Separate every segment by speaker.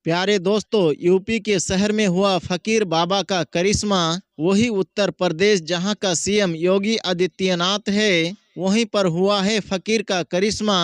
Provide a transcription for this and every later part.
Speaker 1: प्यारे दोस्तों, यूपी के शहर में हुआ फकीर बाबा का करिश्मा। वही उत्तर प्रदेश जहां का सीएम योगी आदित्यनाथ है, वहीं पर हुआ है फकीर का करिश्मा।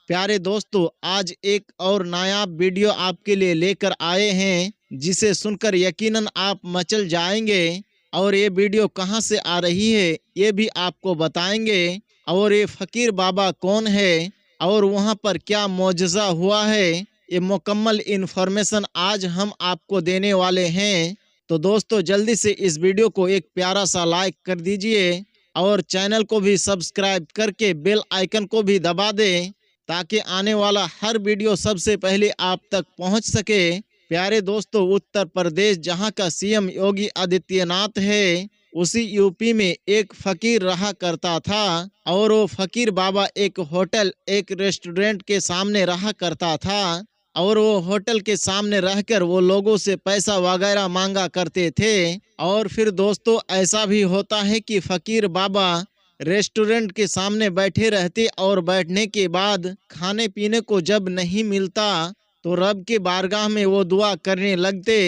Speaker 1: प्यारे दोस्तों, आज एक और नायाब वीडियो आपके लिए लेकर आए हैं, जिसे सुनकर यकीनन आप मचल जाएंगे। और ये वीडियो कहां से आ रही है ये भी आपको बताएंगे। और ये फकीर बाबा कौन है और वहां पर क्या मौजज़ा हुआ है, ये मुकम्मल इन्फॉर्मेशन आज हम आपको देने वाले हैं। तो दोस्तों, जल्दी से इस वीडियो को एक प्यारा सा लाइक कर दीजिए और चैनल को भी सब्सक्राइब करके बेल आइकन को भी दबा दें, ताकि आने वाला हर वीडियो सबसे पहले आप तक पहुंच सके। प्यारे दोस्तों, उत्तर प्रदेश जहां का सीएम योगी आदित्यनाथ है, उसी यूपी में एक फकीर रहा करता था। और वो फकीर बाबा एक होटल, एक रेस्टोरेंट के सामने रहा करता था। और वो होटल के सामने रहकर वो लोगों से पैसा वगैरह मांगा करते थे। और फिर दोस्तों, ऐसा भी होता है कि फकीर बाबा रेस्टोरेंट के सामने बैठे रहते और बैठने के बाद खाने पीने को जब नहीं मिलता तो रब के बारगाह में वो दुआ करने लगते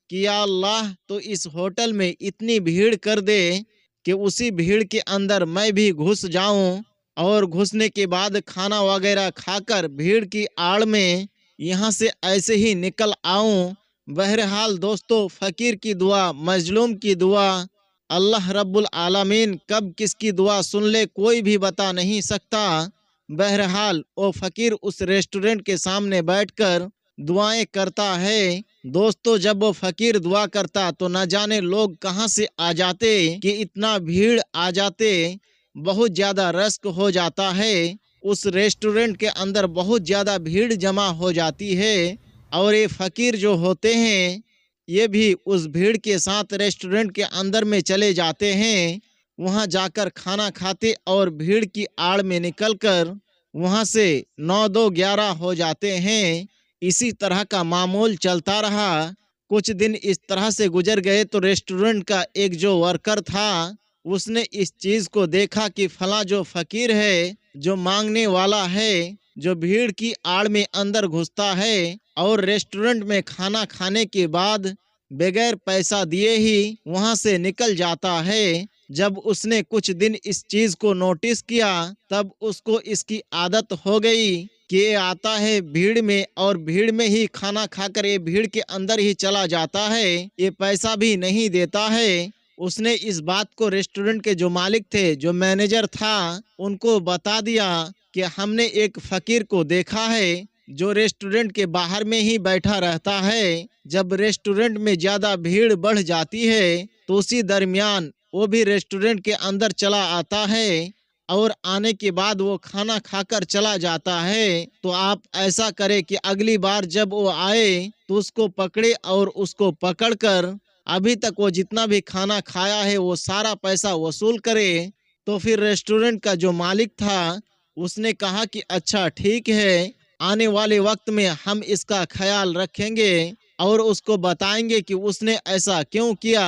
Speaker 1: कि या अल्लाह, तो इस होटल में इतनी भीड़ कर दे कि उसी भीड़ के अंदर मैं भी घुस जाऊं और घुसने के बाद खाना वगैरह खाकर भीड़ की आड़ में यहाँ से ऐसे ही निकल आऊं। बहरहाल दोस्तों, फकीर की दुआ, मजलूम की दुआ, अल्लाह रब्बुल आलमीन कब किसकी दुआ सुन ले कोई भी बता नहीं सकता। बहरहाल वो फकीर उस रेस्टोरेंट के सामने बैठकर दुआएं करता है। दोस्तों, जब वो फकीर दुआ करता तो न जाने लोग कहां से आ जाते कि इतना भीड़ आ जाते। बहुत ज्यादा रश्क हो जाता है, उस रेस्टोरेंट के अंदर बहुत ज़्यादा भीड़ जमा हो जाती है। और ये फ़कीर जो होते हैं, ये भी उस भीड़ के साथ रेस्टोरेंट के अंदर में चले जाते हैं। वहाँ जाकर खाना खाते और भीड़ की आड़ में निकलकर वहाँ से 9-2-11 हो जाते हैं। इसी तरह का मामूल चलता रहा। कुछ दिन इस तरह से गुजर गए तो रेस्टोरेंट का एक जो वर्कर था, उसने इस चीज़ को देखा कि फला जो फ़कीर है, जो मांगने वाला है, जो भीड़ की आड़ में अंदर घुसता है और रेस्टोरेंट में खाना खाने के बाद बगैर पैसा दिए ही वहां से निकल जाता है। जब उसने कुछ दिन इस चीज को नोटिस किया, तब उसको इसकी आदत हो गई कि ये आता है भीड़ में और भीड़ में ही खाना खाकर ये भीड़ के अंदर ही चला जाता है, ये पैसा भी नहीं देता है। उसने इस बात को रेस्टोरेंट के जो मालिक थे, जो मैनेजर था, उनको बता दिया कि हमने एक फकीर को देखा है जो रेस्टोरेंट के बाहर में ही बैठा रहता है। जब रेस्टोरेंट में ज्यादा भीड़ बढ़ जाती है तो उसी दरमियान वो भी रेस्टोरेंट के अंदर चला आता है और आने के बाद वो खाना खाकर चला जाता है। तो आप ऐसा करें कि अगली बार जब वो आए तो उसको पकड़े और उसको पकड़कर अभी तक वो जितना भी खाना खाया है वो सारा पैसा वसूल करे। तो फिर रेस्टोरेंट का जो मालिक था, उसने कहा कि अच्छा ठीक है, आने वाले वक्त में हम इसका ख्याल रखेंगे और उसको बताएंगे कि उसने ऐसा क्यों किया।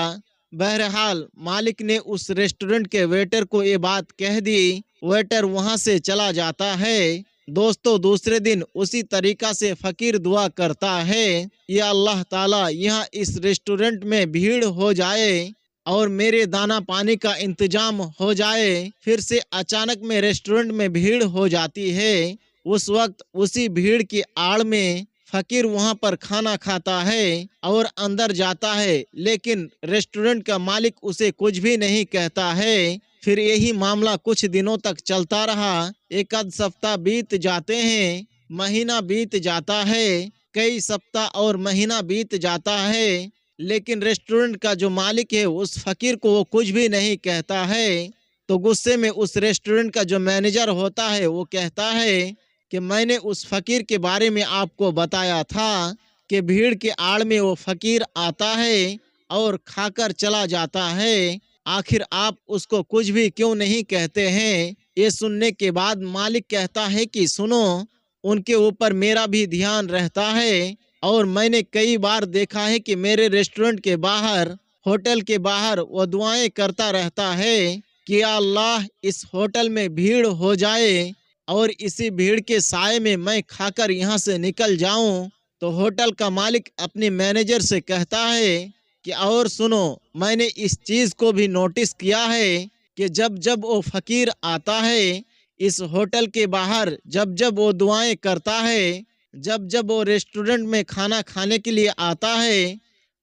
Speaker 1: बहरहाल मालिक ने उस रेस्टोरेंट के वेटर को ये बात कह दी। वेटर वहां से चला जाता है। दोस्तों, दूसरे दिन उसी तरीका से फकीर दुआ करता है, या अल्लाह ताला, यहाँ इस रेस्टोरेंट में भीड़ हो जाए और मेरे दाना पानी का इंतजाम हो जाए। फिर से अचानक में रेस्टोरेंट में भीड़ हो जाती है। उस वक्त उसी भीड़ की आड़ में फकीर वहां पर खाना खाता है और अंदर जाता है, लेकिन रेस्टोरेंट का मालिक उसे कुछ भी नहीं कहता है। फिर यही मामला कुछ दिनों तक चलता रहा। एक आध सप्ताह बीत जाते हैं, महीना बीत जाता है, कई सप्ताह और महीना बीत जाता है, लेकिन रेस्टोरेंट का जो मालिक है उस फकीर को वो कुछ भी नहीं कहता है। तो गुस्से में उस रेस्टोरेंट का जो मैनेजर होता है वो कहता है कि मैंने उस फकीर के बारे में आपको बताया था कि भीड़ के आड़ में वो फकीर आता है और खाकर चला जाता है, आखिर आप उसको कुछ भी क्यों नहीं कहते हैं। ये सुनने के बाद मालिक कहता है कि सुनो, उनके ऊपर मेरा भी ध्यान रहता है और मैंने कई बार देखा है कि मेरे रेस्टोरेंट के बाहर, होटल के बाहर वो दुआएं करता रहता है कि या अल्लाह, इस होटल में भीड़ हो जाए और इसी भीड़ के साए में मैं खाकर यहाँ से निकल जाऊं। तो होटल का मालिक अपने मैनेजर से कहता है कि और सुनो, मैंने इस चीज़ को भी नोटिस किया है कि जब जब वो फ़कीर आता है इस होटल के बाहर, जब जब वो दुआएं करता है, जब जब वो रेस्टोरेंट में खाना खाने के लिए आता है,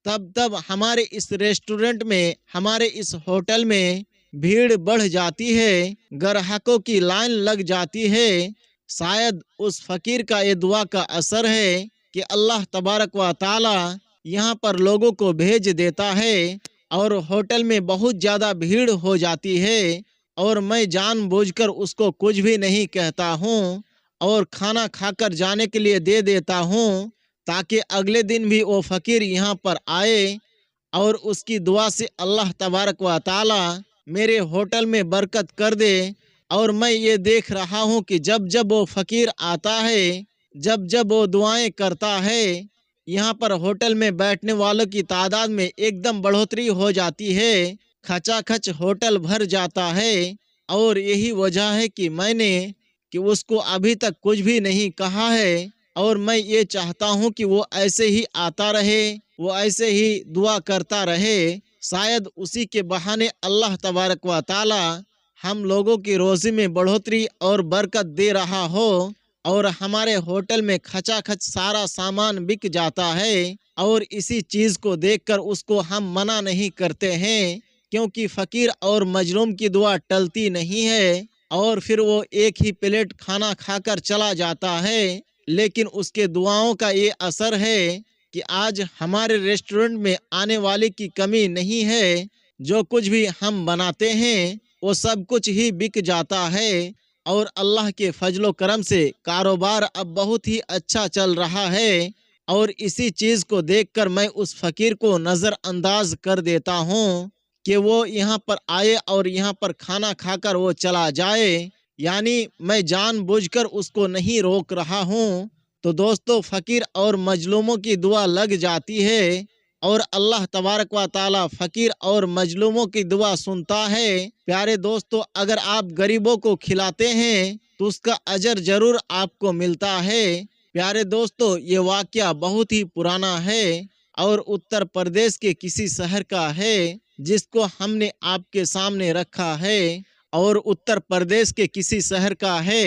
Speaker 1: तब तब हमारे इस रेस्टोरेंट में, हमारे इस होटल में भीड़ बढ़ जाती है, ग्राहकों की लाइन लग जाती है। शायद उस फ़कीर का ये दुआ का असर है कि अल्लाह तबारक व ताला यहाँ पर लोगों को भेज देता है और होटल में बहुत ज़्यादा भीड़ हो जाती है और मैं जानबूझकर उसको कुछ भी नहीं कहता हूँ और खाना खाकर जाने के लिए दे देता हूँ, ताकि अगले दिन भी वो फ़कीर यहाँ पर आए और उसकी दुआ से अल्लाह तबारक व ताला मेरे होटल में बरकत कर दे। और मैं ये देख रहा हूँ कि जब जब वो फ़कीर आता है, जब जब वो दुआएं करता है, यहाँ पर होटल में बैठने वालों की तादाद में एकदम बढ़ोतरी हो जाती है, खचाखच होटल भर जाता है। और यही वजह है कि मैंने कि उसको अभी तक कुछ भी नहीं कहा है और मैं ये चाहता हूँ कि वो ऐसे ही आता रहे, वो ऐसे ही दुआ करता रहे। शायद उसी के बहाने अल्लाह तबारक व ताला हम लोगों की रोज़ी में बढ़ोतरी और बरकत दे रहा हो और हमारे होटल में खचाखच सारा सामान बिक जाता है। और इसी चीज़ को देखकर उसको हम मना नहीं करते हैं, क्योंकि फ़कीर और मजलूम की दुआ टलती नहीं है। और फिर वो एक ही प्लेट खाना खाकर चला जाता है, लेकिन उसके दुआओं का ये असर है कि आज हमारे रेस्टोरेंट में आने वाले की कमी नहीं है। जो कुछ भी हम बनाते हैं वो सब कुछ ही बिक जाता है और अल्लाह के फजलो करम से कारोबार अब बहुत ही अच्छा चल रहा है। और इसी चीज़ को देखकर मैं उस फ़कीर को नज़रअंदाज कर देता हूँ कि वो यहाँ पर आए और यहाँ पर खाना खाकर वो चला जाए, यानी मैं जानबूझकर उसको नहीं रोक रहा हूँ। तो दोस्तों, फ़कीर और मजलूमों की दुआ लग जाती है और अल्लाह तबारक व ताला फ़कीर और मजलूमों की दुआ सुनता है। प्यारे दोस्तों, अगर आप गरीबों को खिलाते हैं तो उसका अजर ज़रूर आपको मिलता है। प्यारे दोस्तों, ये वाक़या बहुत ही पुराना है और उत्तर प्रदेश के किसी शहर का है, जिसको हमने आपके सामने रखा है। और उत्तर प्रदेश के किसी शहर का है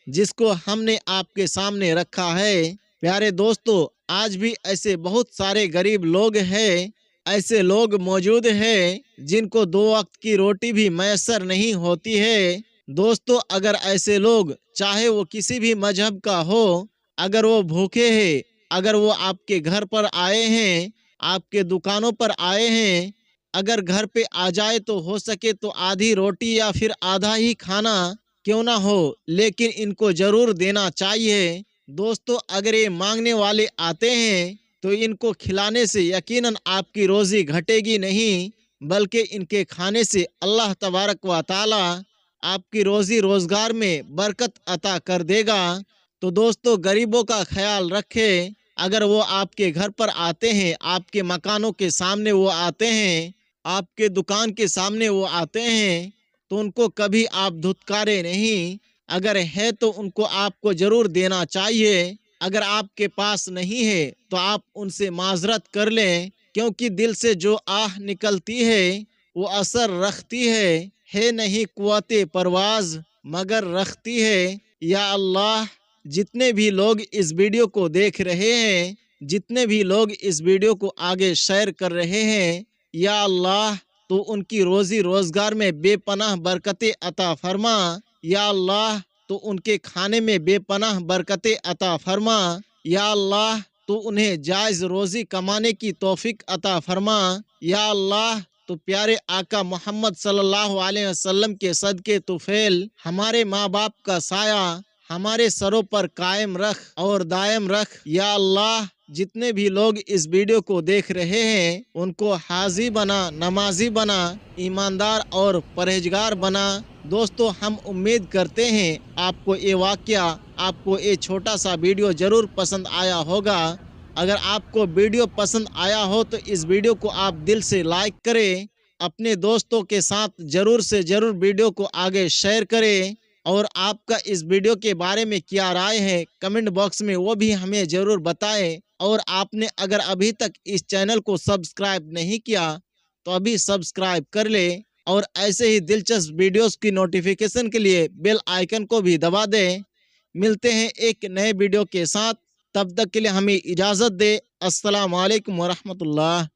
Speaker 1: जिसको हमने आपके सामने रखा है। प्यारे दोस्तों, आज भी ऐसे बहुत सारे गरीब लोग हैं, ऐसे लोग मौजूद हैं जिनको 2 वक्त की रोटी भी मैसर नहीं होती है। दोस्तों, अगर ऐसे लोग, चाहे वो किसी भी मजहब का हो, अगर वो भूखे हैं, अगर वो आपके घर पर आए हैं, आपके दुकानों पर आए हैं, अगर घर पे आ जाए तो हो सके तो आधी रोटी या फिर आधा ही खाना क्यों ना हो, लेकिन इनको ज़रूर देना चाहिए। दोस्तों, अगर ये मांगने वाले आते हैं तो इनको खिलाने से यकीनन आपकी रोज़ी घटेगी नहीं, बल्कि इनके खाने से अल्लाह तबारक व ताला आपकी रोज़ी रोज़गार में बरकत अता कर देगा। तो दोस्तों, गरीबों का ख्याल रखें। अगर वो आपके घर पर आते हैं, आपके मकानों के सामने वो आते हैं, आपके दुकान के सामने वो आते हैं, तो उनको कभी आप धुतकारे नहीं। अगर है तो उनको आपको ज़रूर देना चाहिए। अगर आपके पास नहीं है तो आप उनसे माजरत कर लें, क्योंकि दिल से जो आह निकलती है वो असर रखती है नहीं कुव्वते परवाज़ मगर रखती है। या अल्लाह, जितने भी लोग इस वीडियो को देख रहे हैं, जितने भी लोग इस वीडियो को आगे शेयर कर रहे हैं, या अल्लाह, तो उनकी रोज़ी रोज़गार में बेपनाह बरकतें अता फरमा। या अल्लाह, तो उनके खाने में बेपनाह बरकतें अता फरमा। या अल्लाह, तो उन्हें जायज़ रोज़ी कमाने की तौफीक अता फरमा। या अल्लाह, तो प्यारे आका मोहम्मद सल्लल्लाहु अलैहि वसल्लम के सदके तुफैल हमारे माँ बाप का साया हमारे सरों पर कायम रख और दायम रख। या अल्लाह, जितने भी लोग इस वीडियो को देख रहे हैं उनको हाजी बना, नमाजी बना, ईमानदार और परहेजगार बना। दोस्तों, हम उम्मीद करते हैं आपको ये वाक़या, आपको ये छोटा सा वीडियो ज़रूर पसंद आया होगा। अगर आपको वीडियो पसंद आया हो तो इस वीडियो को आप दिल से लाइक करें, अपने दोस्तों के साथ ज़रूर से ज़रूर वीडियो को आगे शेयर करें। और आपका इस वीडियो के बारे में क्या राय है कमेंट बॉक्स में वो भी हमें ज़रूर बताएं। और आपने अगर अभी तक इस चैनल को सब्सक्राइब नहीं किया तो अभी सब्सक्राइब कर ले और ऐसे ही दिलचस्प वीडियोस की नोटिफिकेशन के लिए बेल आइकन को भी दबा दें। मिलते हैं एक नए वीडियो के साथ, तब तक के लिए हमें इजाज़त दे। अस्सलाम वालेकुम वरहमतुल्लाह।